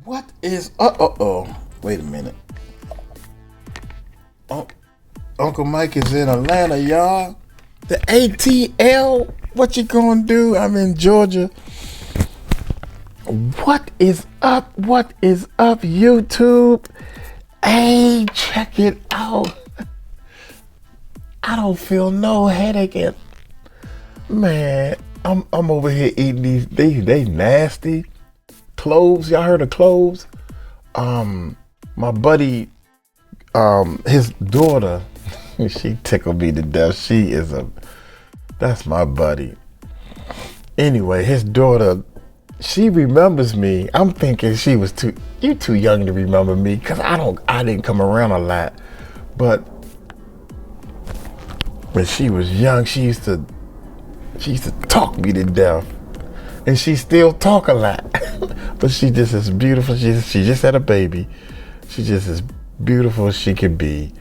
What is wait a minute. Un- Uncle Mike is in Atlanta, y'all. The ATL. What you gonna do? I'm in Georgia. What is up? What is up, YouTube? Hey, check it out. I don't feel no headache. Man, I'm over here eating these. They nasty cloves. Y'all heard of cloves? My buddy, his daughter, she tickled me to death. That's my buddy. Anyway, his daughter, she remembers me. I'm thinking you too young to remember me, cause I didn't come around a lot. But when she was young, she used to talk me to death, and she still talk a lot. But she just is beautiful. She just had a baby. She just as beautiful as she could be,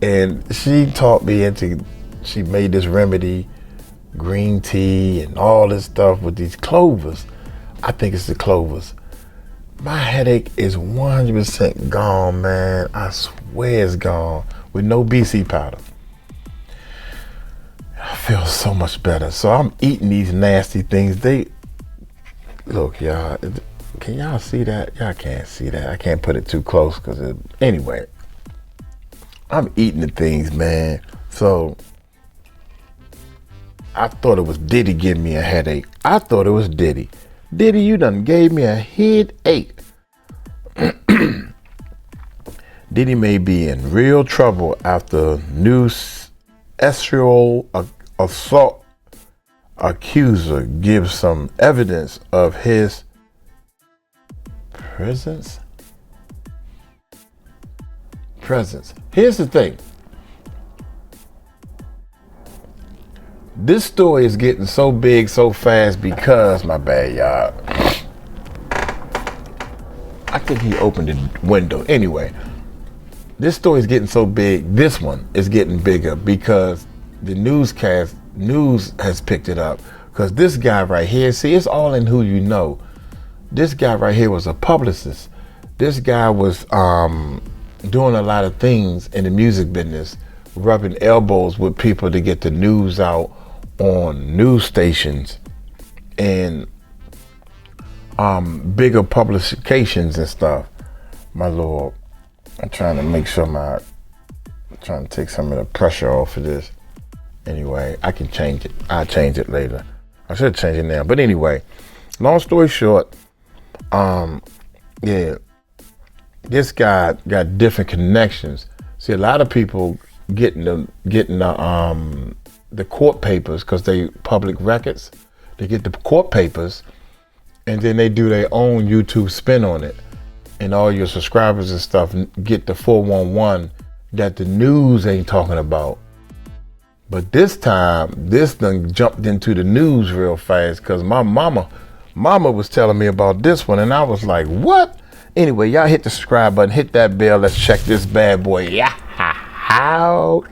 and she taught me she made this remedy, green tea and all this stuff with these clovers. I think it's the clovers. My headache is 100% gone, man. I swear it's gone, with no BC powder. I feel so much better. So I'm eating these nasty things. Look, y'all, can y'all see that? Y'all can't see that. I can't put it too close anyway, I'm eating the things, man. So I thought it was Diddy giving me a headache. I thought it was Diddy. Diddy, you done gave me a headache. Diddy may be in real trouble after new sexual assault accuser gives some evidence of his presence. Here's the thing. This story is getting so big so fast because, my bad, y'all. I think he opened the window. Anyway, this story is getting so big. This one is getting bigger because the news has picked it up. Because this guy right here, see, it's all in who you know. This guy right here was a publicist. This guy was doing a lot of things in the music business, rubbing elbows with people to get the news out on news stations and bigger publications and stuff. My Lord, I'm trying to make sure I'm trying to take some of the pressure off of this. Anyway, I can change it. I'll change it later. I should change it now. But anyway, long story short, yeah, this guy got different connections. See, a lot of people getting the court papers because they public records. They get the court papers, and then they do their own YouTube spin on it. And all your subscribers and stuff get the 411 that the news ain't talking about. But this time, this done jumped into the news real fast because my mama was telling me about this one, and I was like, what? Anyway, y'all hit the subscribe button, hit that bell. Let's check this bad boy out.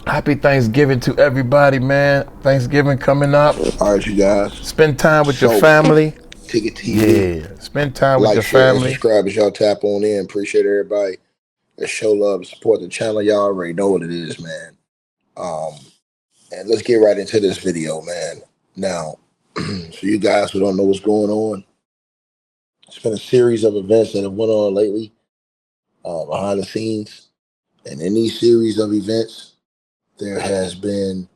Happy Thanksgiving to everybody, man. Thanksgiving coming up. All right, you guys. Spend time with your family. Ticket TV. Yeah, spend time with your family. And subscribe as y'all tap on in. Appreciate everybody that show love and support the channel. Y'all already know what it is, man. And let's get right into this video, man. Now, for you guys who don't know what's going on, it's been a series of events that have went on lately behind the scenes. And in these series of events, there has been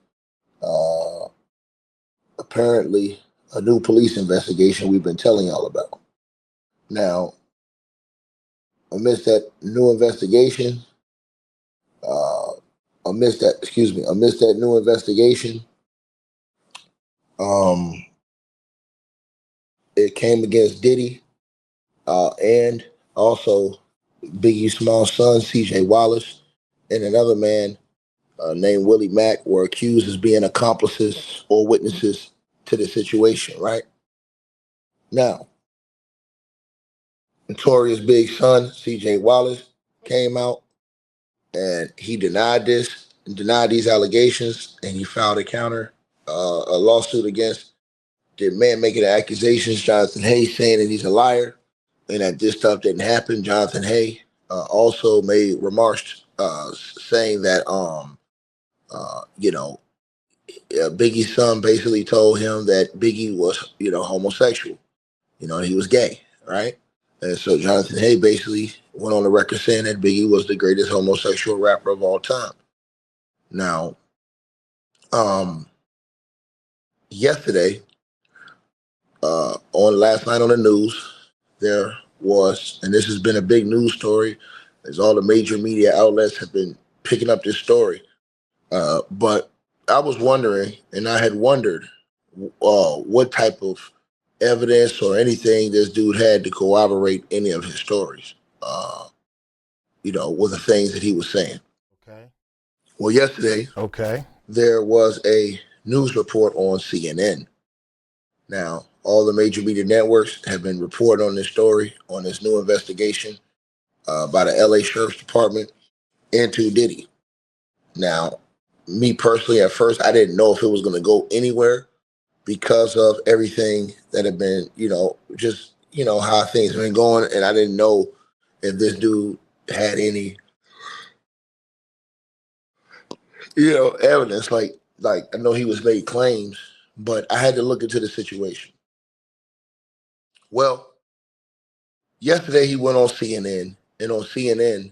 apparently a new police investigation we've been telling y'all about. Now, amidst that new investigation, amidst that new investigation, it came against Diddy and also Biggie's small son, CJ Wallace, and another man named Willie Mack were accused as being accomplices or witnesses to the situation, right? Now, Notorious Big son, CJ Wallace, came out and he denied these allegations, and he filed a lawsuit against the man making the accusations, Jonathan Hayes, saying that he's a liar and that this stuff didn't happen. Jonathan Hay also made remarks saying that you know, Biggie's son basically told him that Biggie was, homosexual. He was gay, right? And so Jonathan Hay basically went on the record saying that Biggie was the greatest homosexual rapper of all time. Now, yesterday, on last night on the news, there was, and this has been a big news story, as all the major media outlets have been picking up this story. But I was wondering, and I had wondered, what type of evidence or anything this dude had to corroborate any of his stories, with the things that he was saying. Okay. Well, yesterday, there was a news report on CNN. Now, all the major media networks have been reporting on this story, on this new investigation by the LA Sheriff's Department into Diddy. Now, me personally, at first, I didn't know if it was going to go anywhere because of everything that had been, just, how things have been going. And I didn't know if this dude had any, evidence. Like I know he was made claims, but I had to look into the situation. Well, yesterday he went on CNN, and on CNN,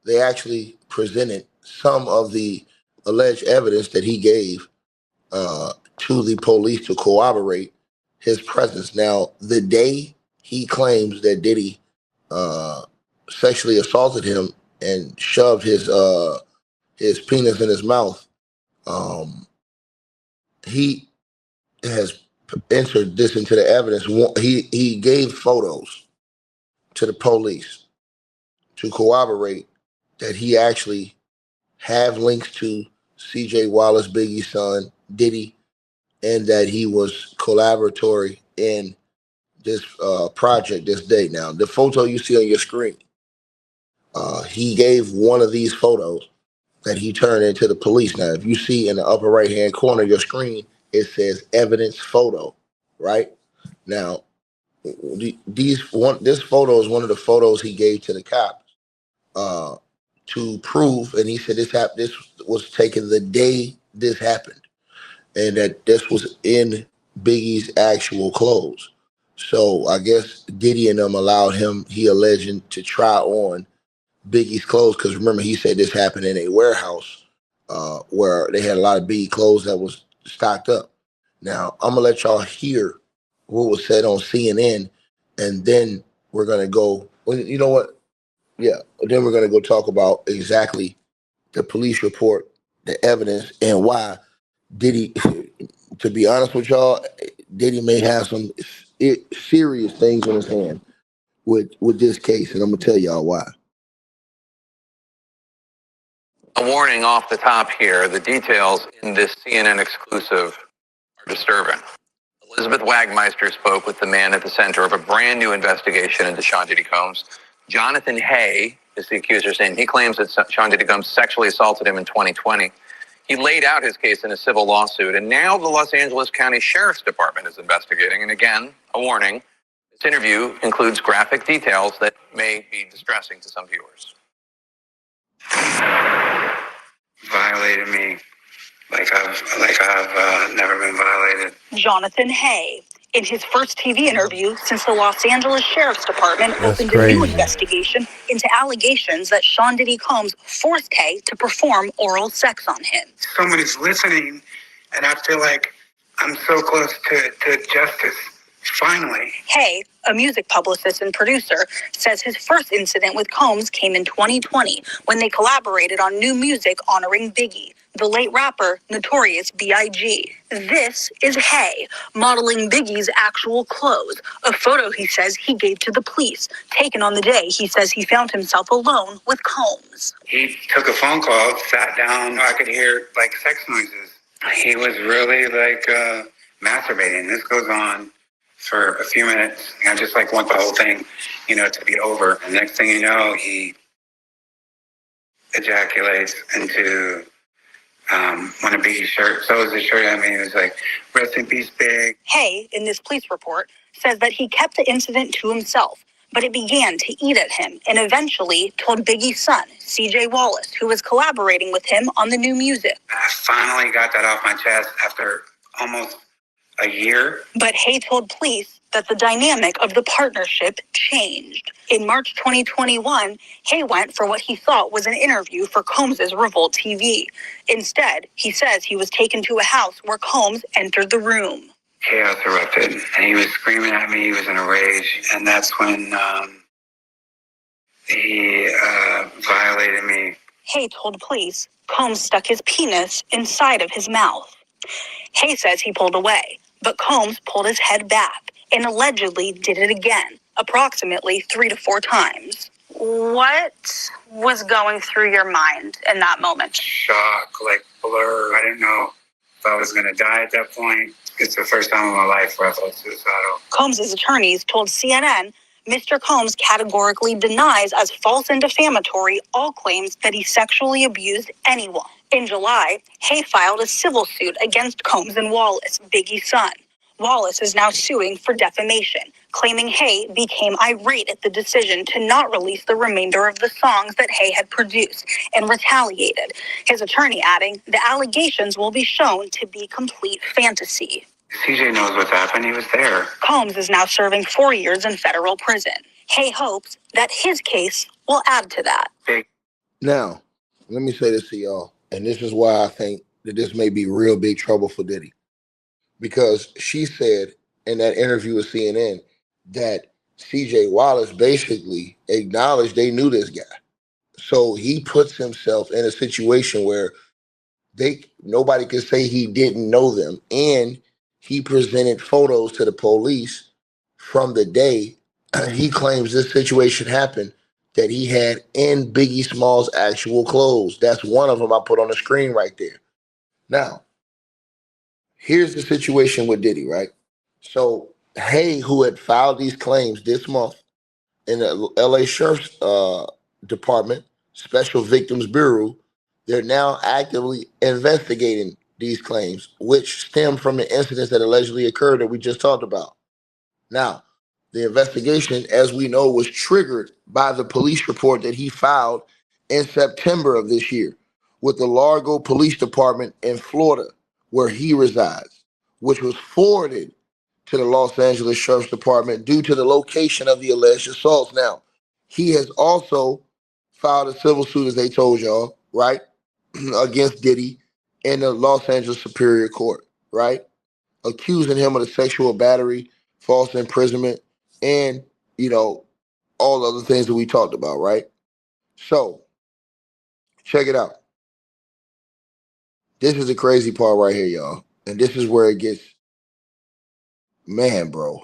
they actually presented some of the alleged evidence that he gave to the police to corroborate his presence. Now, the day he claims that Diddy sexually assaulted him and shoved his penis in his mouth, he has entered this into the evidence. He gave photos to the police to corroborate that he actually have links to C.J. Wallace, Biggie's son, Diddy, and that he was collaboratory in this project this day. Now, the photo you see on your screen, he gave one of these photos that he turned into the police. Now, if you see in the upper right-hand corner of your screen, it says evidence photo, right? Now, this photo is one of the photos he gave to the cops to prove, and he said this was taken the day this happened, and that this was in Biggie's actual clothes. So I guess Diddy and them allowed him, he alleged, to try on Biggie's clothes, because remember, he said this happened in a warehouse where they had a lot of Biggie clothes that was stocked up. Now, I'm going to let y'all hear what was said on CNN, and then we're going to go, well, you know what? Yeah, then we're going to go talk about exactly the police report, the evidence, and why Diddy, to be honest with y'all, Diddy may have some serious things on his hand with this case, and I'm going to tell y'all why. A warning off the top here. The details in this CNN exclusive are disturbing. Elizabeth Wagmeister spoke with the man at the center of a brand new investigation into Sean Diddy Combs. Jonathan Hay is the accuser's name. He claims that Sean Diddy Combs sexually assaulted him in 2020. He laid out his case in a civil lawsuit, and now the Los Angeles County Sheriff's Department is investigating. And again, a warning, this interview includes graphic details that may be distressing to some viewers. Violated me like I've never been violated. Jonathan Hay, in his first TV interview since the Los Angeles Sheriff's Department opened a new investigation into allegations that Sean Diddy Combs forced Hay to perform oral sex on him. Somebody's listening, and I feel like I'm so close to justice. Finally. Hay, a music publicist and producer, says his first incident with Combs came in 2020 when they collaborated on new music honoring Biggie, the late rapper Notorious B.I.G. This is Hay, modeling Biggie's actual clothes, a photo he says he gave to the police, taken on the day he says he found himself alone with Combs. He took a phone call, sat down, I could hear like sex noises. He was really like masturbating. This goes on for a few minutes. I just like want the whole thing, to be over. And next thing you know, he ejaculates into One of Biggie's shirts. So was the shirt. I mean, it was like, rest in peace, Big. Hay, in this police report, says that he kept the incident to himself, but it began to eat at him and eventually told Biggie's son, CJ Wallace, who was collaborating with him on the new music. I finally got that off my chest after almost a year. But Hay told police that the dynamic of the partnership changed. In March 2021, Hay went for what he thought was an interview for Combs's Revolt TV. Instead, he says he was taken to a house where Combs entered the room. Chaos erupted, and he was screaming at me. He was in a rage, and that's when he violated me. Hay told police Combs stuck his penis inside of his mouth. Hay says he pulled away, but Combs pulled his head back and allegedly did it again, approximately 3 to 4 times. What was going through your mind in that moment? Shock, like blur. I didn't know if I was going to die at that point. It's the first time in my life where I felt suicidal. Combs' attorneys told CNN Mr. Combs categorically denies as false and defamatory all claims that he sexually abused anyone. In July, Hay filed a civil suit against Combs and Wallace, Biggie's son. Wallace is now suing for defamation, claiming Hay became irate at the decision to not release the remainder of the songs that Hay had produced and retaliated. His attorney adding, the allegations will be shown to be complete fantasy. CJ knows what's happened. He was there. Combs is now serving 4 years in federal prison. Hay hopes that his case will add to that. Now, let me say this to y'all, and this is why I think that this may be real big trouble for Diddy. Because she said in that interview with CNN that CJ Wallace basically acknowledged they knew this guy. So he puts himself in a situation where nobody could say he didn't know them. And he presented photos to the police from the day he claims this situation happened that he had in Biggie Smalls' actual clothes. That's one of them I put on the screen right there. Now, here's the situation with Diddy, right? So Hay, who had filed these claims this month in the LA Sheriff's Department, Special Victims Bureau, they're now actively investigating these claims, which stem from the incidents that allegedly occurred that we just talked about. Now, the investigation, as we know, was triggered by the police report that he filed in September of this year with the Largo Police Department in Florida, where he resides, which was forwarded to the Los Angeles Sheriff's Department due to the location of the alleged assaults. Now, he has also filed a civil suit, as they told y'all, right, against Diddy in the Los Angeles Superior Court, right, accusing him of the sexual battery, false imprisonment, and, all the other things that we talked about, right? So, check it out. This is the crazy part right here, y'all. And this is where it gets, man, bro.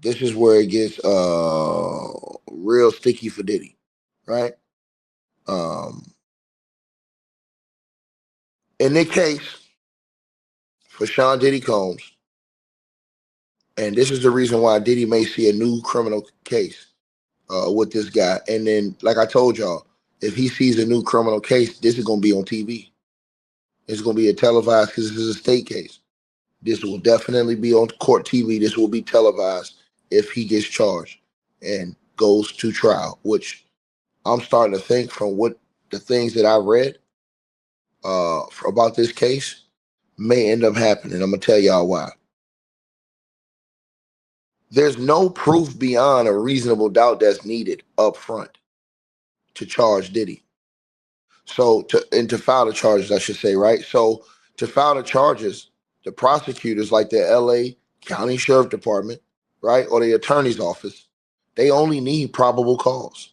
This is where it gets real sticky for Diddy, right? In this case, for Sean Diddy Combs, and this is the reason why Diddy may see a new criminal case with this guy. And then, like I told y'all, if he sees a new criminal case, this is going to be on TV. It's going to be a televised because this is a state case. This will definitely be on court TV. This will be televised if he gets charged and goes to trial, which I'm starting to think from what the things that I read about this case may end up happening. I'm going to tell y'all why. There's no proof beyond a reasonable doubt that's needed up front to charge Diddy. So to file the charges, I should say, right? So to file the charges, the prosecutors, like the LA County Sheriff Department, right, or the attorney's office, they only need probable cause,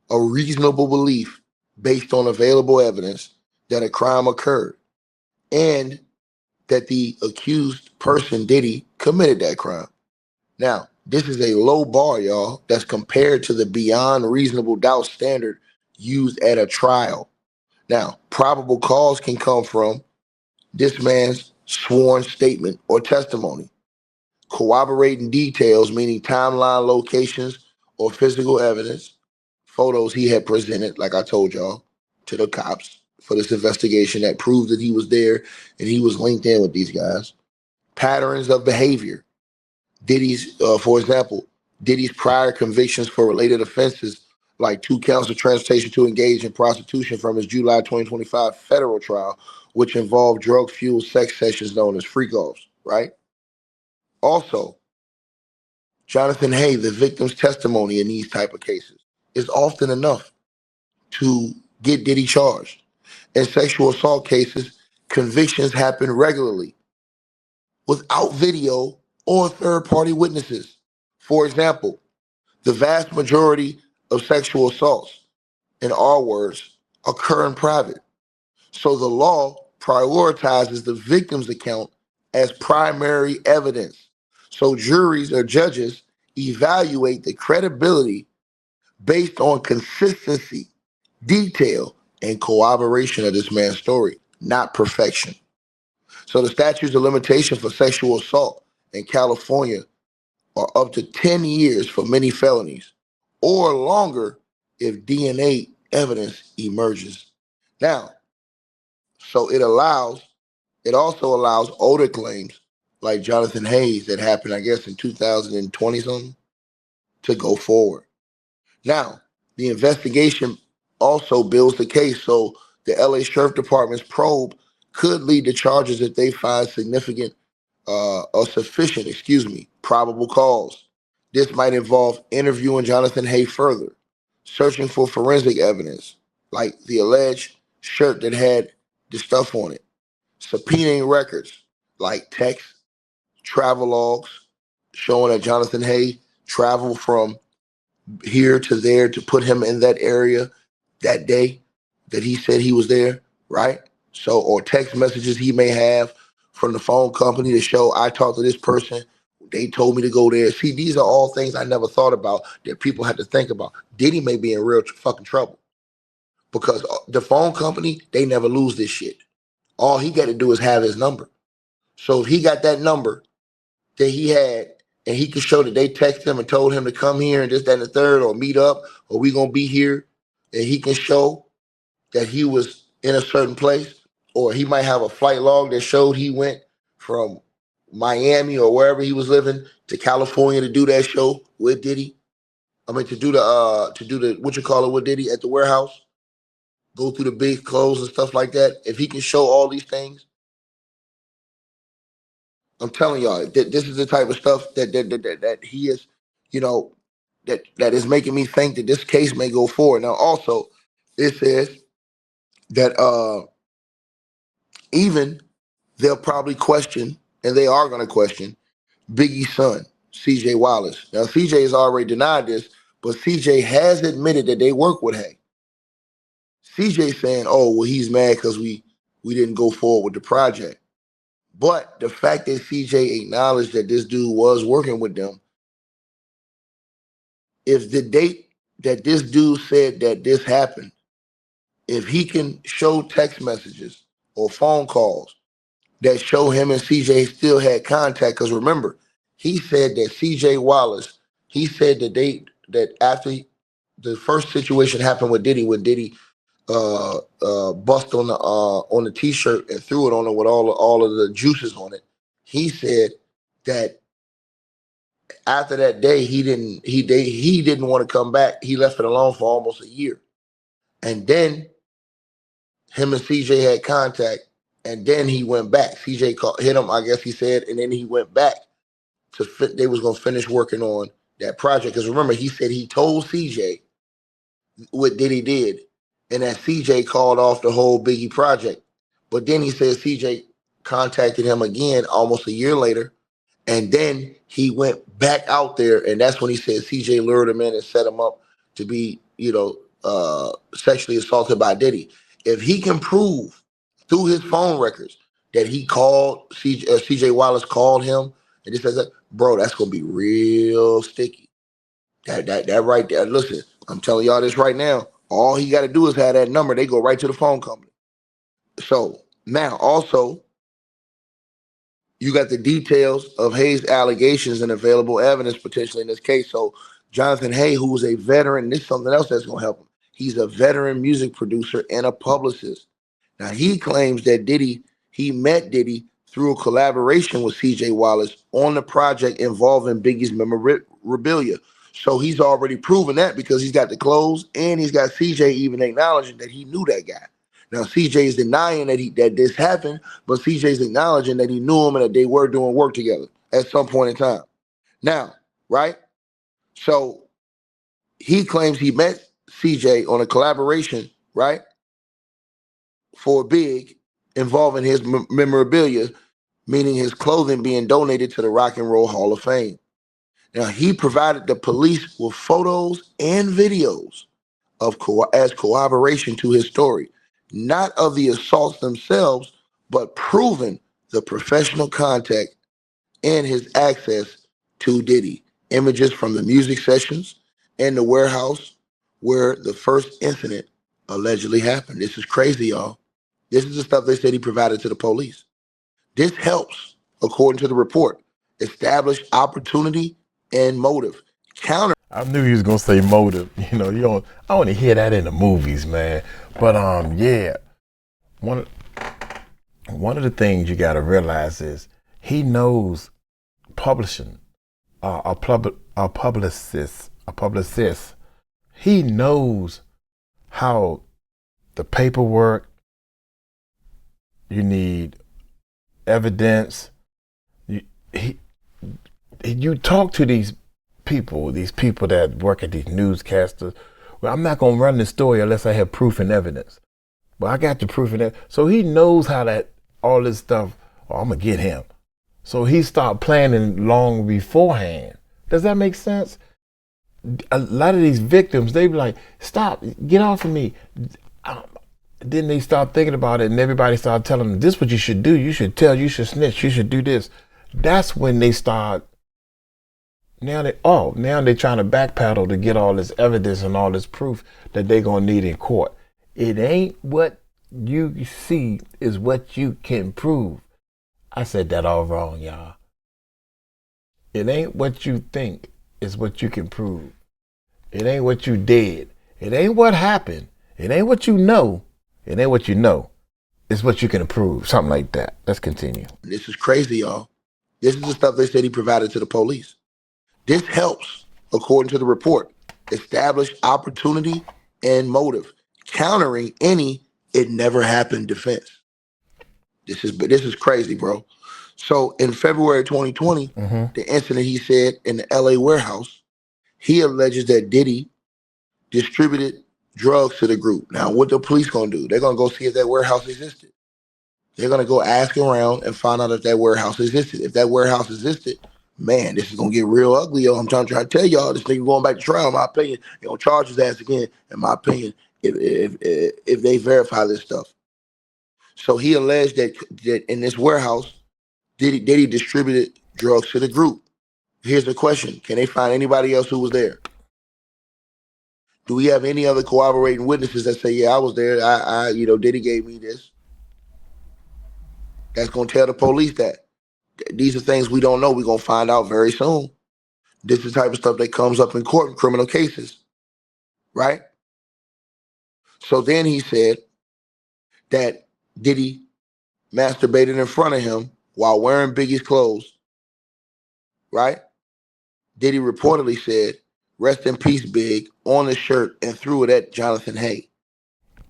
a reasonable belief based on available evidence that a crime occurred and that the accused person, Diddy, committed that crime. Now, this is a low bar, y'all, that's compared to the beyond reasonable doubt standard used at a trial. Now, probable cause can come from this man's sworn statement or testimony, corroborating details, meaning timeline, locations, or physical evidence, photos he had presented, like I told y'all, to the cops, for this investigation that proved that he was there and he was linked in with these guys. Patterns of behavior. Diddy's, for example, Diddy's prior convictions for related offenses, like 2 counts of transportation to engage in prostitution from his July 2025 federal trial, which involved drug-fueled sex sessions known as freak-offs, right? Also, Jonathan Hay, the victim's testimony in these type of cases, is often enough to get Diddy charged. In sexual assault cases, convictions happen regularly without video or third-party witnesses. For example, the vast majority of sexual assaults, in our words, occur in private. So the law prioritizes the victim's account as primary evidence. So juries or judges evaluate the credibility based on consistency, detail, and corroboration of this man's story, not perfection. So the statutes of limitation for sexual assault in California are up to 10 years for many felonies, or longer if DNA evidence emerges. Now, so it also allows older claims like Jonathan Hayes that happened, I guess, in 2020 something, to go forward. Now, the investigation also builds the case, so the LA Sheriff Department's probe could lead to charges if they find sufficient, probable cause. This might involve interviewing Jonathan Hay further, searching for forensic evidence, like the alleged shirt that had the stuff on it, subpoenaing records, like texts, travel logs, showing that Jonathan Hay traveled from here to there to put him in that area that day that he said he was there, right? So, or text messages he may have from the phone company to show I talked to this person, they told me to go there. See, these are all things I never thought about that people had to think about. Diddy may be in real fucking trouble because the phone company, they never lose this shit. All he got to do is have his number. So if he got that number that he had, and he could show that they texted him and told him to come here and this, that, and the third, or meet up, or we gonna be here, and he can show that he was in a certain place, or he might have a flight log that showed he went from Miami or wherever he was living to California to do that show with Diddy. I mean, to do the what you call it with Diddy at the warehouse, go through the big clothes and stuff like that. If he can show all these things, I'm telling y'all, this is the type of stuff that he is, that is making me think that this case may go forward. Now, also, it says that even they'll probably question, and they are going to question, Biggie's son, CJ Wallace. Now, CJ has already denied this, but CJ has admitted that they work with Hay. CJ saying, oh, well, he's mad because we didn't go forward with the project. But the fact that CJ acknowledged that this dude was working with them, if the date that this dude said that this happened, if he can show text messages or phone calls that show him and CJ still had contact, because remember, he said that CJ Wallace, he said that after the first situation happened with Diddy, when Diddy bust on the t-shirt and threw it on it with all of the juices on it. He said that after that day he didn't want to come back. He left it alone for almost a year, and then him and CJ had contact, and then he went back. CJ hit him, I guess he said, and then he went back to they was gonna finish working on that project. Because remember, he said he told CJ what Diddy did, and that CJ called off the whole Biggie project. But then he said CJ contacted him again almost a year later, and then he went back out there, and that's when he said CJ lured him in and set him up to be, sexually assaulted by Diddy. If he can prove through his phone records that he called CJ Wallace called him and just says that, bro, that's gonna be real sticky. That right there. Listen, I'm telling y'all this right now. All he got to do is have that number. They go right to the phone company. So now also, you got the details of Hayes' allegations and available evidence potentially in this case. So Jonathan Hay, who was a veteran, this is something else that's going to help him. He's a veteran music producer and a publicist. Now, he claims that he met Diddy through a collaboration with CJ Wallace on the project involving Biggie's memorabilia. So he's already proven that because he's got the clothes and he's got CJ even acknowledging that he knew that guy. Now, CJ is denying that this happened, but CJ's acknowledging that he knew him and that they were doing work together at some point in time. Now, right? So he claims he met CJ on a collaboration, right, for Big involving his memorabilia, meaning his clothing being donated to the Rock and Roll Hall of Fame. Now, he provided the police with photos and videos as corroboration to his story, not of the assaults themselves, but proving the professional contact and his access to Diddy. Images from the music sessions and the warehouse where the first incident allegedly happened. This is crazy, y'all. This is the stuff they said he provided to the police. This helps, according to the report, establish opportunity and motive. I knew he was gonna say motive. You don't. I only hear that in the movies, man. But yeah, one of the things you got to realize is he knows publishing. A publicist. He knows how the paperwork. You need evidence. You talk to these people that work at these newscasters. Well, I'm not gonna run the story unless I have proof and evidence. But I got the proof and evidence. So he knows how all this stuff. Oh, I'm gonna get him. So he started planning long beforehand. Does that make sense? A lot of these victims, they be like, "Stop! Get off of me." Then they start thinking about it, and everybody started telling them, "This is what you should do. You should tell. You should snitch. You should do this." That's when they start. Now they're trying to backpedal to get all this evidence and all this proof that they're gonna need in court. It ain't what you see, is what you can prove. I said that all wrong, y'all. It ain't what you think, it's what you can prove. It ain't what you did. It ain't what happened. It ain't what you know. It ain't what you know. It's what you can prove. Something like that. Let's continue. This is crazy, y'all. This is the stuff they said he provided to the police. This helps, according to the report, establish opportunity and motive, countering any "it never happened" defense. This is crazy, bro. So in February 2020, the incident he said in the LA warehouse, he alleges that Diddy distributed drugs to the group. Now, what the police gonna do? They're gonna go see if that warehouse existed. They're gonna go ask around and find out if that warehouse existed. If that warehouse existed, man, this is gonna get real ugly, yo. I'm trying to tell y'all, this nigga going back to trial. In my opinion, they're gonna charge his ass again. In my opinion, if they verify this stuff. So he alleged that in this warehouse, Diddy distributed drugs to the group. Here's the question: can they find anybody else who was there? Do we have any other corroborating witnesses that say, "Yeah, I was there. Diddy gave me this"? That's gonna tell the police that. These are things we don't know. We're gonna find out very soon. This is the type of stuff that comes up in court in criminal cases, right? So then he said that Diddy masturbated in front of him while wearing Biggie's clothes, right? Diddy reportedly said, "Rest in peace, Big," on the shirt and threw it at Jonathan Hay,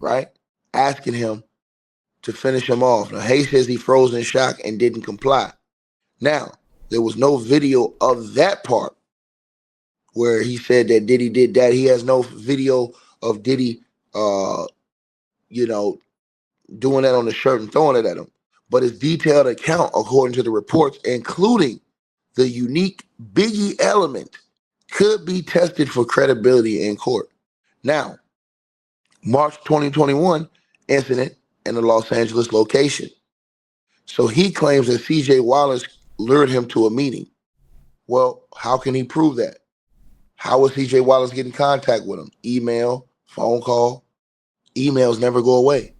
right? Asking him to finish him off. Now, Hay says he froze in shock and didn't comply. Now, there was no video of that part where he said that Diddy did that. He has no video of Diddy, doing that on the shirt and throwing it at him. But his detailed account, according to the reports, including the unique Biggie element, could be tested for credibility in court. Now, March 2021 incident in the Los Angeles location. So he claims that CJ Wallace lured him to a meeting. Well, how can he prove that? How was CJ Wallace get in contact with him? Email, phone call. Emails never go away.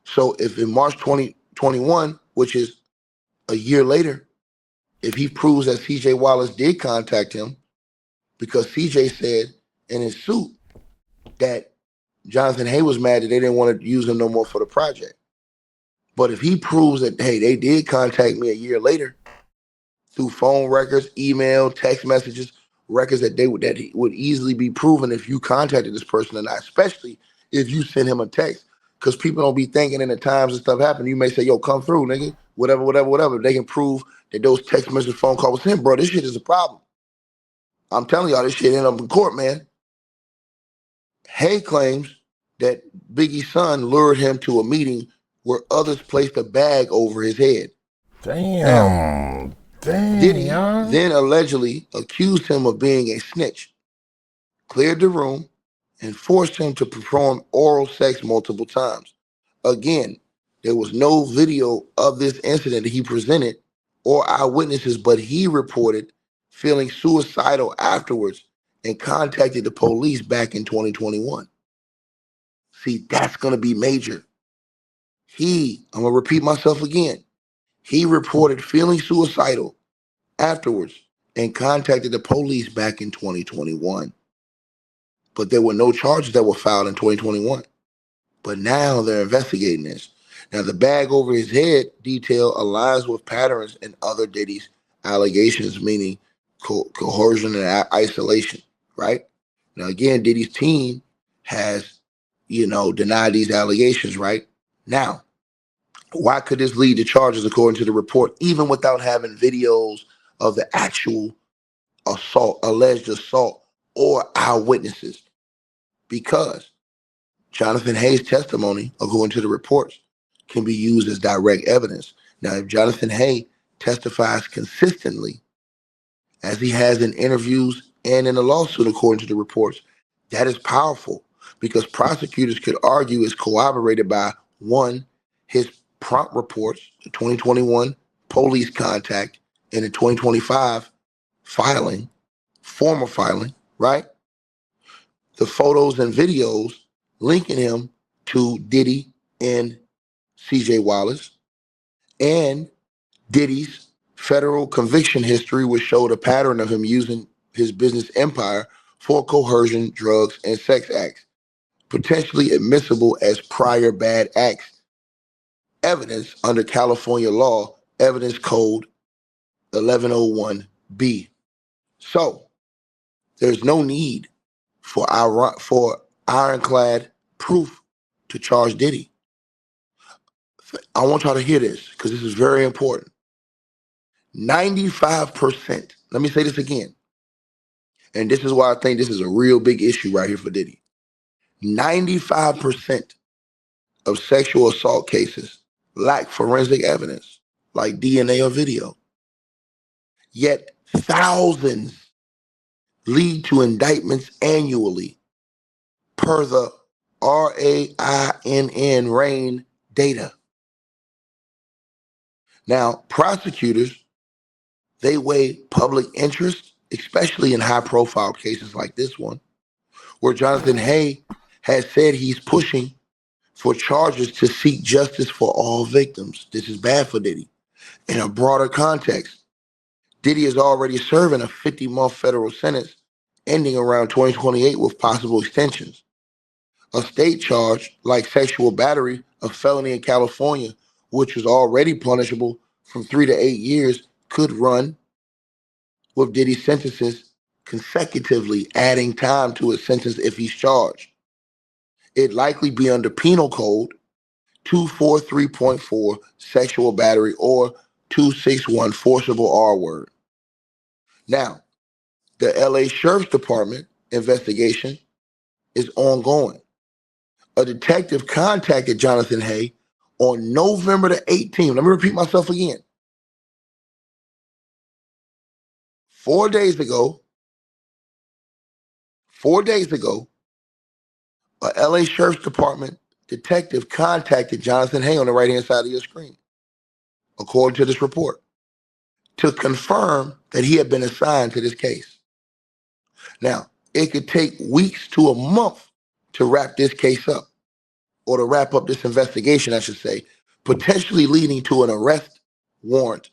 So if in March 2021, which is a year later, if he proves that CJ Wallace did contact him, because CJ said in his suit that Jonathan Hay was mad that they didn't want to use him no more for the project. But if he proves that, hey, they did contact me a year later through phone records, email, text messages, records that would easily be proven if you contacted this person or not, especially if you send him a text. Because people don't be thinking in the times and stuff happen. You may say, yo, come through, nigga. Whatever. They can prove that those text messages, phone call was him, bro. This shit is a problem. I'm telling y'all, this shit ended up in court, man. Hay claims that Biggie's son lured him to a meeting where others placed a bag over his head. Damn. Diddy then allegedly accused him of being a snitch, cleared the room, and forced him to perform oral sex multiple times. Again, there was no video of this incident that he presented or eyewitnesses, but he reported feeling suicidal afterwards and contacted the police back in 2021. See, that's going to be major. I'm going to repeat myself again. He reported feeling suicidal afterwards and contacted the police back in 2021. But there were no charges that were filed in 2021. But now they're investigating this. Now, the bag over his head detail aligns with patterns in other Diddy's allegations, meaning coercion and isolation, right? Now, again, Diddy's team has, denied these allegations, right? Now, why could this lead to charges according to the report, even without having videos of the actual alleged assault, or eyewitnesses? Because Jonathan Hay's testimony, according to the reports, can be used as direct evidence. Now, if Jonathan Hay testifies consistently, as he has in interviews and in a lawsuit, according to the reports, that is powerful because prosecutors could argue is corroborated by, one, his prompt reports, the 2021 police contact, and the 2025 former filing, right? The photos and videos linking him to Diddy and CJ Wallace, and Diddy's federal conviction history, which showed a pattern of him using his business empire for coercion, drugs, and sex acts, potentially admissible as prior bad acts evidence under California law, evidence code 1101B. So there's no need for ironclad proof to charge Diddy. I want y'all to hear this because this is very important. 95%, let me say this again, and this is why I think this is a real big issue right here for Diddy. 95% of sexual assault cases lack forensic evidence, like DNA or video. Yet thousands lead to indictments annually per the RAINN data. Now, prosecutors, they weigh public interest, especially in high-profile cases like this one, where Jonathan Hay has said he's pushing for charges to seek justice for all victims. This is bad for Diddy. In a broader context, Diddy is already serving a 50-month federal sentence ending around 2028 with possible extensions. A state charge like sexual battery, a felony in California, which was already punishable from 3 to 8 years, could run with Diddy's sentences consecutively, adding time to his sentence if he's charged. It'd likely be under Penal Code 243.4, sexual battery, or 261, forcible R word. Now, the LA Sheriff's Department investigation is ongoing. A detective contacted Jonathan Hay on November the 18th. Let me repeat myself again. 4 days ago, a LA Sheriff's Department detective contacted Jonathan Hay on the right-hand side of your screen, according to this report, to confirm that he had been assigned to this case. Now, it could take weeks to a month to wrap this case up, or to wrap up this investigation, I should say, potentially leading to an arrest warrant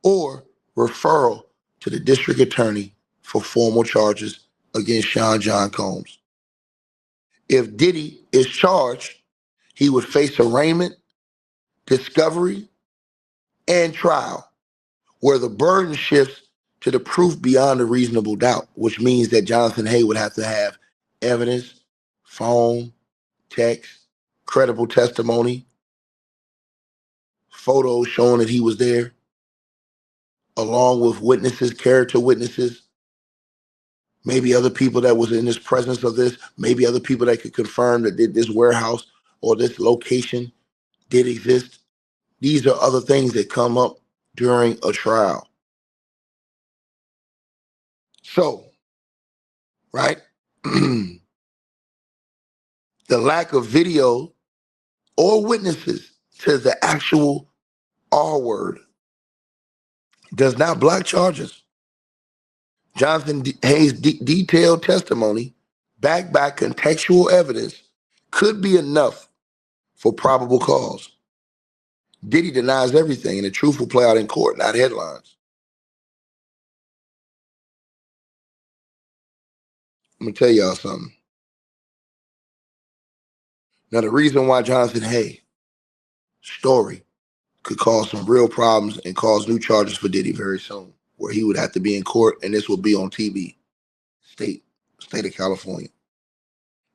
or referral to the district attorney for formal charges against Sean John Combs. If Diddy is charged, he would face arraignment, discovery, and trial, where the burden shifts to the proof beyond a reasonable doubt, which means that Jonathan Hay would have to have evidence, phone, text, credible testimony, photos showing that he was there, along with witnesses, character witnesses, maybe other people that was in this presence of this, maybe other people that could confirm that this warehouse or this location did exist. These are other things that come up during a trial. So, right, the lack of video or witnesses to the actual R word does not block charges. Jonathan Hayes' detailed testimony, backed by contextual evidence, could be enough for probable cause. Diddy denies everything, and the truth will play out in court, not headlines. I'm going to tell y'all something. Now, the reason why Jonathan Hayes' story could cause some real problems and cause new charges for Diddy very soon, where he would have to be in court, and this will be on TV, state of California.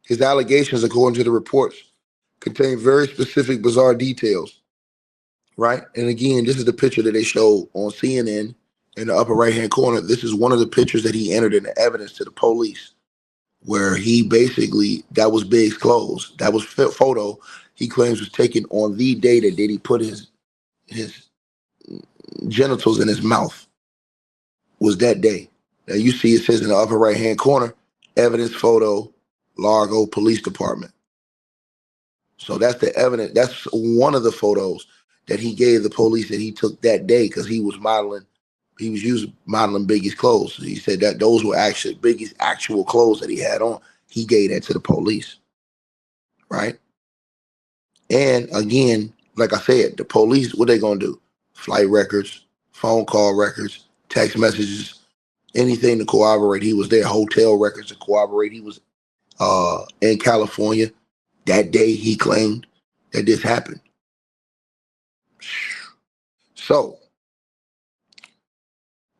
His allegations, according to the reports, contain very specific, bizarre details, right? And again, this is the picture that they showed on CNN in the upper right-hand corner. This is one of the pictures that he entered into evidence to the police, where he basically, that was Big's clothes. That was photo he claims was taken on the day that Diddy put his genitals in his mouth, was that day. Now you see it says in the upper right-hand corner, evidence photo, Largo Police Department. So that's the evidence. That's one of the photos that he gave the police that he took that day, because he was modeling Biggie's clothes. He said that those were actually Biggie's actual clothes that he had on. He gave that to the police, right? And again, like I said, the police, what they gonna do? Flight records, phone call records, text messages, anything to corroborate he was there. Hotel records to corroborate he was in California that day he claimed that this happened. So,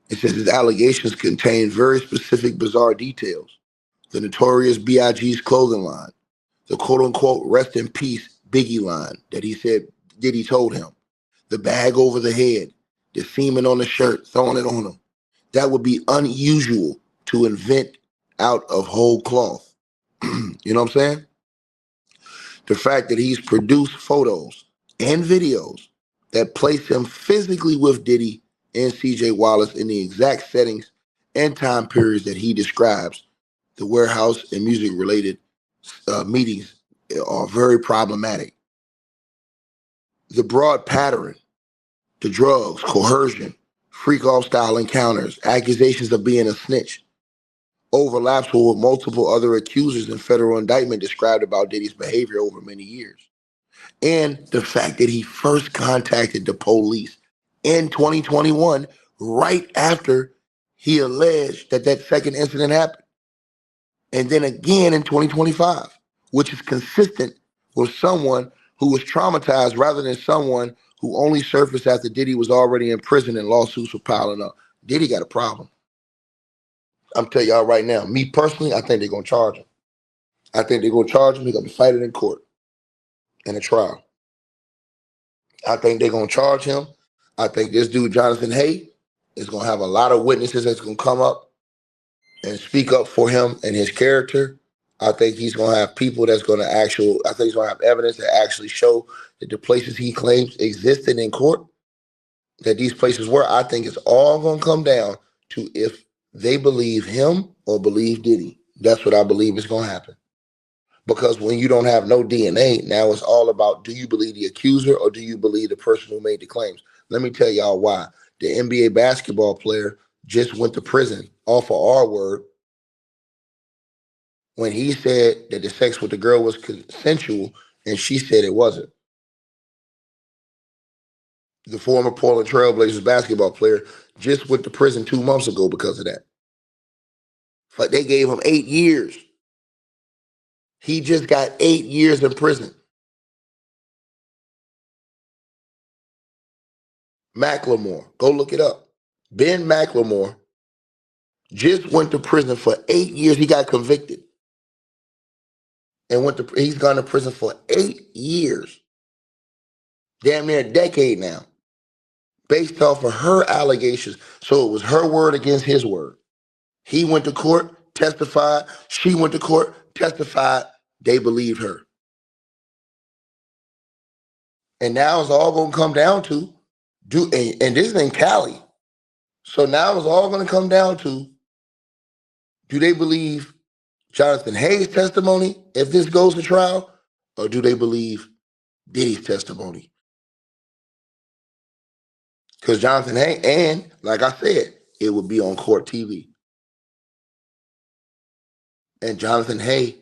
it says his allegations contain very specific, bizarre details. The notorious B.I.G.'s clothing line, the quote-unquote rest in peace Biggie line that he said Diddy told him, the bag over the head, the semen on the shirt, throwing it on him. That would be unusual to invent out of whole cloth. You know what I'm saying? The fact that he's produced photos and videos that place him physically with Diddy and CJ Wallace in the exact settings and time periods that he describes, the warehouse and music-related meetings are very problematic. The broad pattern, the drugs, coercion, freak-off style encounters, accusations of being a snitch, overlaps with multiple other accusers in federal indictment described about Diddy's behavior over many years. And the fact that he first contacted the police in 2021, right after he alleged that second incident happened. And then again in 2025, which is consistent with someone who was traumatized rather than someone who only surfaced after Diddy was already in prison and lawsuits were piling up. Diddy got a problem. I'm telling y'all right now, me personally, I think they're going to charge him. I think they're going to charge him. They're going to be fighting in court in a trial. I think they're going to charge him. I think this dude, Jonathan Hay, is going to have a lot of witnesses that's going to come up and speak up for him and his character. I think he's going to have people that's going to I think he's going to have evidence that actually show that the places he claims existed in court, that these places were. I think it's all going to come down to if they believe him or believe Diddy. That's what I believe is going to happen. Because when you don't have no DNA, now it's all about, do you believe the accuser or do you believe the person who made the claims? Let me tell y'all why. The NBA basketball player just went to prison off of our word when he said that the sex with the girl was consensual and she said it wasn't. The former Portland Trailblazers basketball player just went to prison 2 months ago because of that. But they gave him 8 years. He just got 8 years in prison. Macklemore, go look it up. Ben Macklemore just went to prison for 8 years. He got convicted and he's gone to prison for 8 years. Damn near a decade now. Based off of her allegations. So it was her word against his word. He went to court, testified. She went to court, testified. They believed her. And now it's all going to come down to, and this is in Cali. So now it's all going to come down to, do they believe Jonathan Hayes' testimony if this goes to trial, or do they believe Diddy's testimony? Because Jonathan Hayes, and like I said, it would be on court TV. And Jonathan Hayes,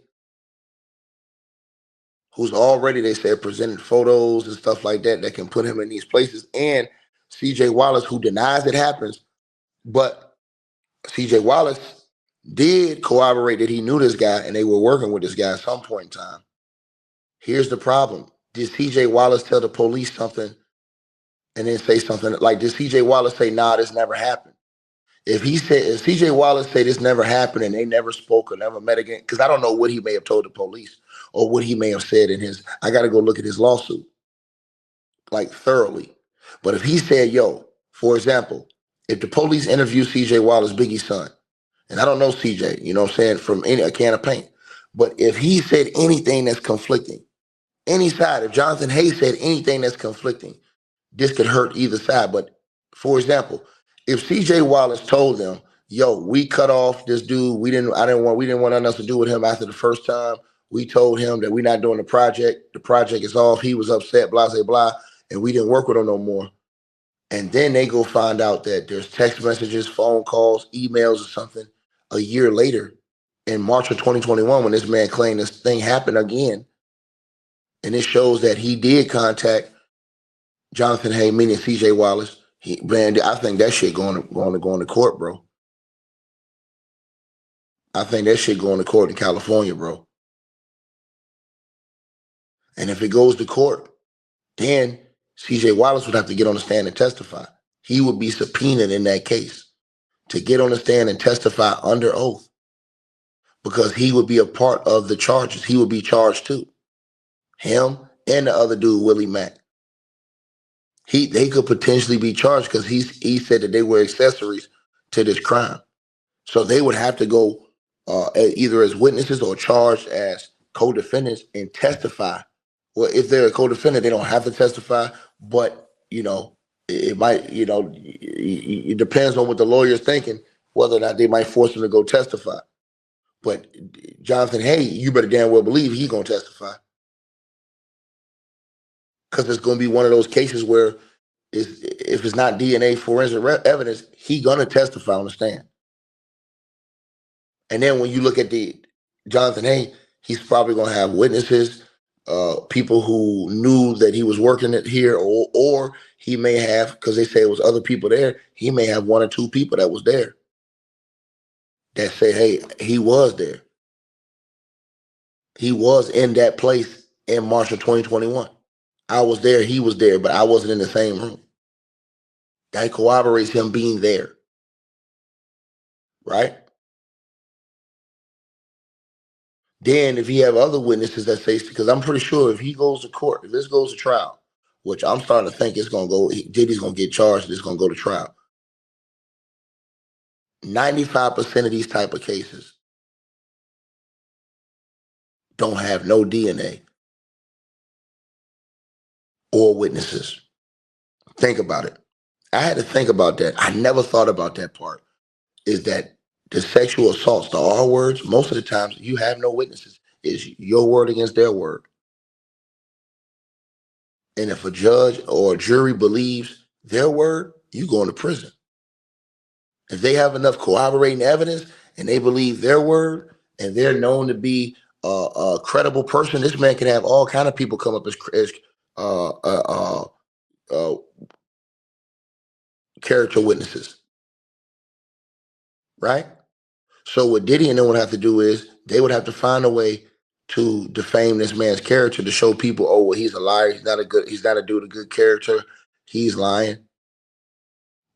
who's already, they said, presented photos and stuff like that that can put him in these places, and CJ Wallace, who denies it happens, but CJ Wallace did corroborate that he knew this guy and they were working with this guy at some point in time. Here's the problem. Did CJ Wallace tell the police something and then say something like, did CJ Wallace say, nah, this never happened? If CJ Wallace said this never happened and they never spoke or never met again, because I don't know what he may have told the police or what he may have said in his, I got to go look at his lawsuit, like thoroughly. But if he said, yo, for example, if the police interview CJ Wallace, Biggie's son, and I don't know CJ, you know what I'm saying, from a can of paint, but if he said anything that's conflicting, any side, if Jonathan Hayes said anything that's conflicting, this could hurt either side. But for example, if CJ Wallace told them, yo, we cut off this dude, we didn't want nothing else to do with him after the first time. We told him that we're not doing the project is off, he was upset, blah, blah, blah, and we didn't work with him no more. And then they go find out that there's text messages, phone calls, emails or something a year later in March of 2021 when this man claimed this thing happened again. And it shows that he did contact Jonathan Hayes, meaning CJ Wallace. I think that shit going to go into court, bro. I think that shit going to court in California, bro. And if it goes to court, then CJ Wallace would have to get on the stand and testify. He would be subpoenaed in that case to get on the stand and testify under oath because he would be a part of the charges. He would be charged too. Him and the other dude, Willie Mack. They could potentially be charged because he said that they were accessories to this crime. So they would have to go either as witnesses or charged as co-defendants and testify. Well, if they're a co-defendant, they don't have to testify, but, you know, it might, you know, it depends on what the lawyer's thinking, whether or not they might force them to go testify. But Jonathan Hayes, you better damn well believe he's going to testify. Because it's going to be one of those cases where if it's not DNA forensic evidence, he's going to testify on the stand. And then when you look at the Jonathan Hayes, he's probably going to have witnesses, people who knew that he was working it here, or he may have, because they say it was other people there, he may have one or two people that was there that say, hey, he was there. He was in that place in March of 2021. I was there, he was there, but I wasn't in the same room. That corroborates him being there. Right? Then if you have other witnesses that say, because I'm pretty sure if he goes to court, if this goes to trial, which I'm starting to think it's going to go, Diddy's going to get charged and it's going to go to trial. 95% of these type of cases don't have no DNA or witnesses. Think about it. I had to think about that. I never thought about that part, is that the sexual assaults, the R words, most of the times you have no witnesses. It's your word against their word. And if a judge or a jury believes their word, you go into prison. If they have enough corroborating evidence and they believe their word and they're known to be a credible person, this man can have all kind of people come up as character witnesses. Right? So what Diddy and them would have to do is they would have to find a way to defame this man's character, to show people, oh, well, he's a liar. He's not a dude of good character. He's lying.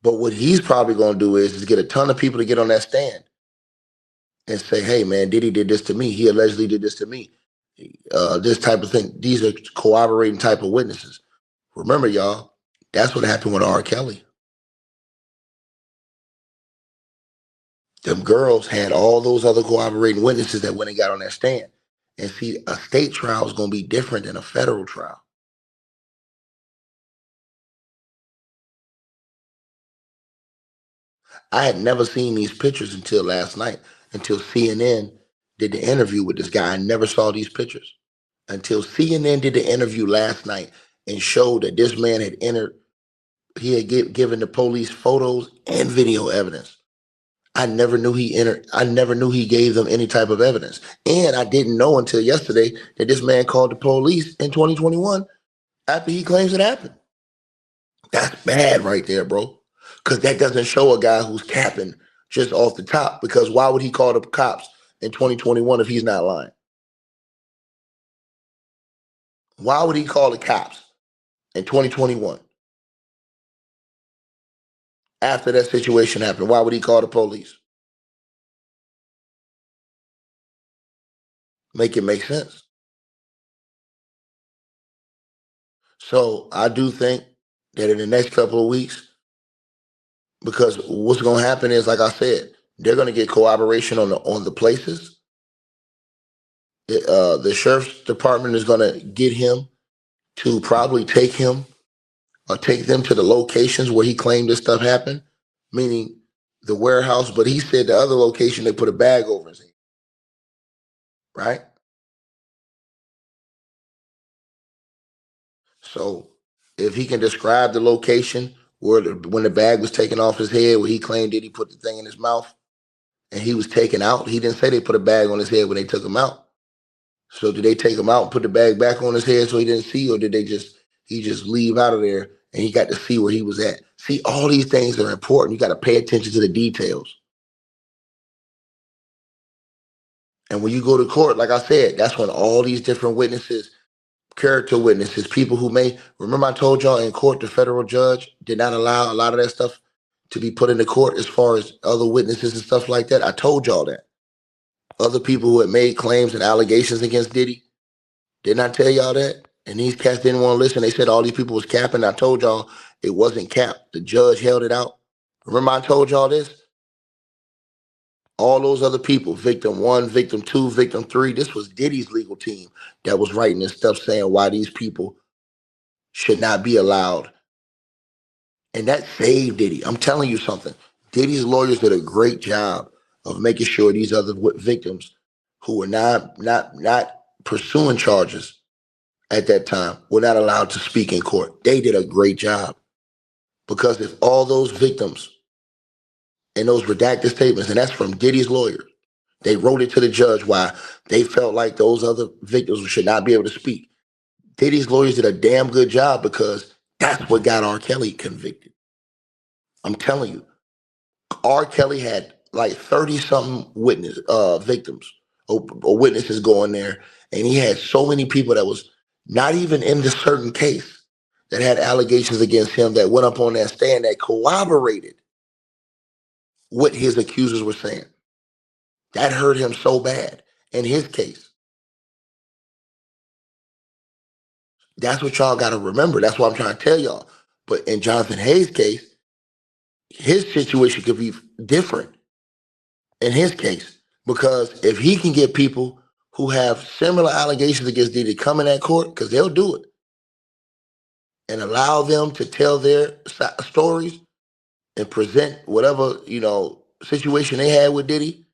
But what he's probably going to do is get a ton of people to get on that stand and say, hey, man, Diddy did this to me. He allegedly did this to me. This type of thing. These are corroborating type of witnesses. Remember, y'all, that's what happened with R. Kelly. Them girls had all those other corroborating witnesses that went and got on that stand. And see, a state trial is going to be different than a federal trial. I had never seen these pictures until last night, until CNN did the interview with this guy. I never saw these pictures until CNN did the interview last night and showed that this man had entered, he had given the police photos and video evidence. I never knew he gave them any type of evidence. And I didn't know until yesterday that this man called the police in 2021 after he claims it happened. That's bad right there, bro. Because that doesn't show a guy who's capping just off the top. Because why would he call the cops in 2021 if he's not lying? Why would he call the cops in 2021 after that situation happened? Why would he call the police? Make it make sense. So I do think that in the next couple of weeks, because what's going to happen is, like I said, they're going to get corroboration on the places. The sheriff's department is going to get him to probably take him or take them to the locations where he claimed this stuff happened, meaning the warehouse. But he said the other location, they put a bag over his head, right? So if he can describe the location where when the bag was taken off his head, where he claimed that he put the thing in his mouth and he was taken out, he didn't say they put a bag on his head when they took him out. So did they take him out and put the bag back on his head so he didn't see, or did he just leave out of there and he got to see where he was at? See, all these things are important. You got to pay attention to the details. And when you go to court, like I said, that's when all these different witnesses, character witnesses, people who may, remember I told y'all in court, the federal judge did not allow a lot of that stuff to be put into court as far as other witnesses and stuff like that. I told y'all that. Other people who had made claims and allegations against Diddy, didn't I tell y'all that? And these cats didn't want to listen. They said all these people was capping. I told y'all it wasn't capped. The judge held it out. Remember I told y'all this? All those other people, victim 1, victim 2, victim 3, this was Diddy's legal team that was writing this stuff saying why these people should not be allowed. And that saved Diddy. I'm telling you something. Diddy's lawyers did a great job of making sure these other victims who were not pursuing charges at that time were not allowed to speak in court. They did a great job. Because if all those victims and those redacted statements, and that's from Diddy's lawyers, they wrote it to the judge why they felt like those other victims should not be able to speak. Diddy's lawyers did a damn good job because that's what got R. Kelly convicted. I'm telling you, R. Kelly had like 30-something victims or witnesses going there, and he had so many people that was not even in this certain case that had allegations against him that went up on that stand that corroborated what his accusers were saying. That hurt him so bad in his case. That's what y'all got to remember. That's what I'm trying to tell y'all. But in Jonathan Hayes' case, his situation could be different in his case, because if he can get people who have similar allegations against Diddy to come in that court, because they'll do it, and allow them to tell their stories and present whatever, situation they had with Diddy,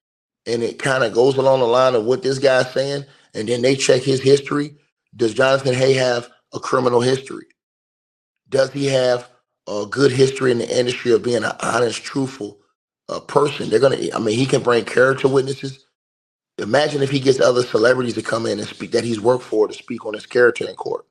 and it kind of goes along the line of what this guy's saying, and then they check his history. Does Jonathan Hay have a criminal history? Does he have a good history in the industry of being an honest, truthful person? He can bring character witnesses. Imagine if he gets other celebrities to come in and speak that he's worked for to speak on his character in court.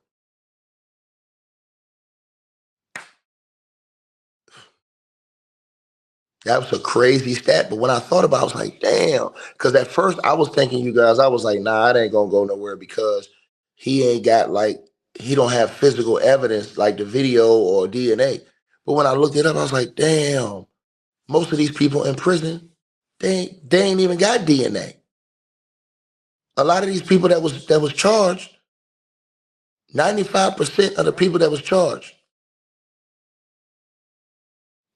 That was a crazy stat. But when I thought about it, I was like, damn. Because at first I was thinking, you guys, I was like, nah, it ain't going to go nowhere because he ain't got like, he don't have physical evidence like the video or DNA. But when I looked it up, I was like, damn, most of these people in prison, they ain't even got DNA. A lot of these people that was charged, 95% of the people that was charged,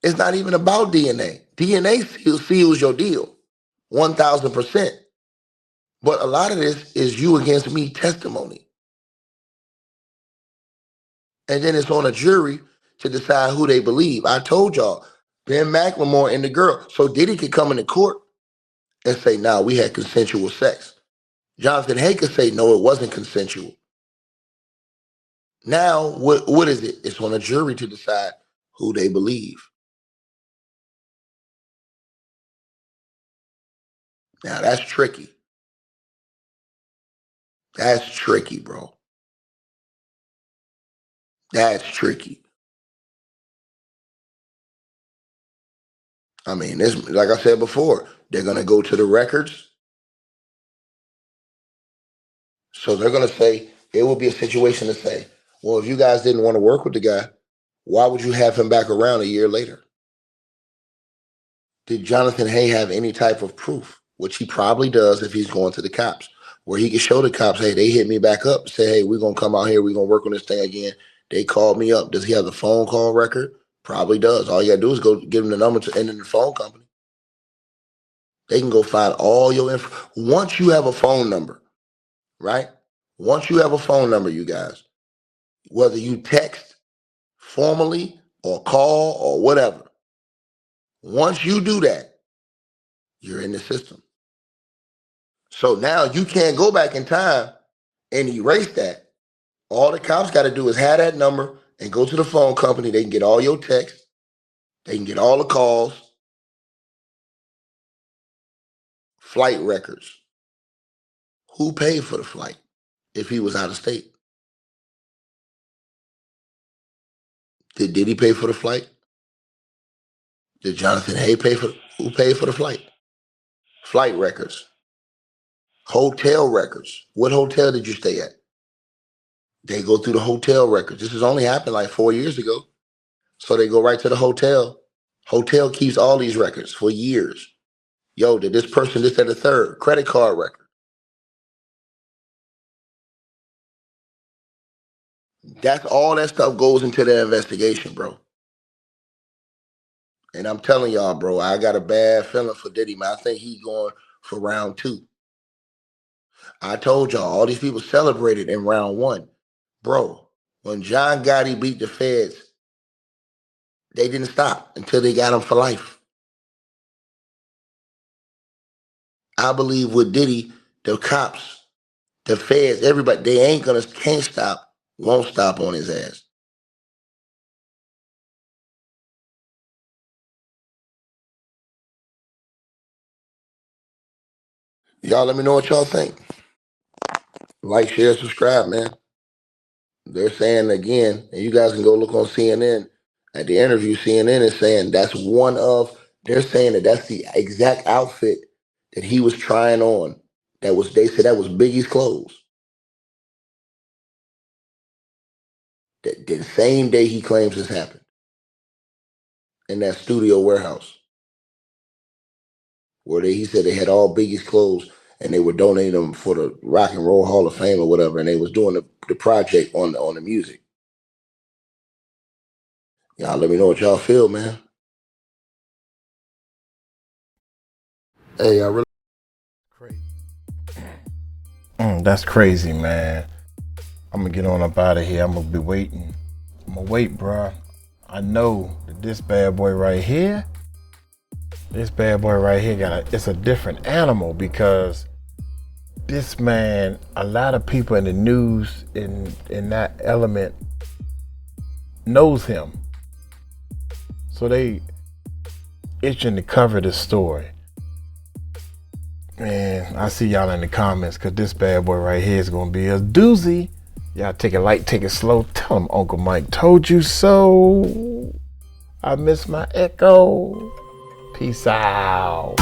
it's not even about DNA. DNA seals your deal, 1,000%. But a lot of this is you against me testimony. And then it's on a jury to decide who they believe. I told y'all, Ben McLemore and the girl. So Diddy could come into court and say, nah, we had consensual sex. Jonathan Hay could say, no, it wasn't consensual. Now, what is it? It's on a jury to decide who they believe. Now, that's tricky. That's tricky, bro. That's tricky. I mean, this, like I said before, they're going to go to the records. So they're going to say, it will be a situation to say, well, if you guys didn't want to work with the guy, why would you have him back around a year later? Did Jonathan Hay have any type of proof? Which he probably does if he's going to the cops, where he can show the cops, hey, they hit me back up, say, hey, we're going to come out here, we're going to work on this thing again. They called me up. Does he have the phone call record? Probably does. All you got to do is go give him the number to end in the phone company. They can go find all your info. Once you have a phone number, right? Once you have a phone number, you guys, whether you text formally or call or whatever, once you do that, you're in the system. So now you can't go back in time and erase that. All the cops got to do is have that number and go to the phone company. They can get all your texts. They can get all the calls, flight records. Who paid for the flight if he was out of state? Did Diddy pay for the flight? Did Jonathan Hay pay for? Who paid for the flight? Flight records. Hotel records. What hotel did you stay at? They go through the hotel records. This has only happened like 4 years ago. So they go right to the hotel. Hotel keeps all these records for years. Yo, did this person this at the third? Credit card record. That's all that stuff goes into the investigation, bro. And I'm telling y'all, bro, I got a bad feeling for Diddy, man. I think he's going for round 2. I told y'all, all these people celebrated in round 1. Bro, when John Gotti beat the feds, they didn't stop until they got him for life. I believe with Diddy, the cops, the feds, everybody, they can't stop, won't stop on his ass. Y'all let me know what y'all think. Like, share, subscribe, man. They're saying again, and you guys can go look on CNN at the interview. CNN is saying that's they're saying that's the exact outfit that he was trying on. They said that was Biggie's clothes. The same day he claims this happened in that studio warehouse, where he said they had all Biggie's clothes and they were donating them for the Rock and Roll Hall of Fame or whatever, and they was doing the project on the music. Y'all let me know what y'all feel, man. Hey, I really Crazy. That's crazy, man. I'm gonna get on up out of here. I'm gonna be waiting. I'm gonna wait, bro. I know that this bad boy right here, it's a different animal, because this man, a lot of people in the news in that element knows him. So they itching to cover this story. Man, I see y'all in the comments, because this bad boy right here is going to be a doozy. Y'all take it light, take it slow. Tell him Uncle Mike told you so. I miss my echo. Peace out.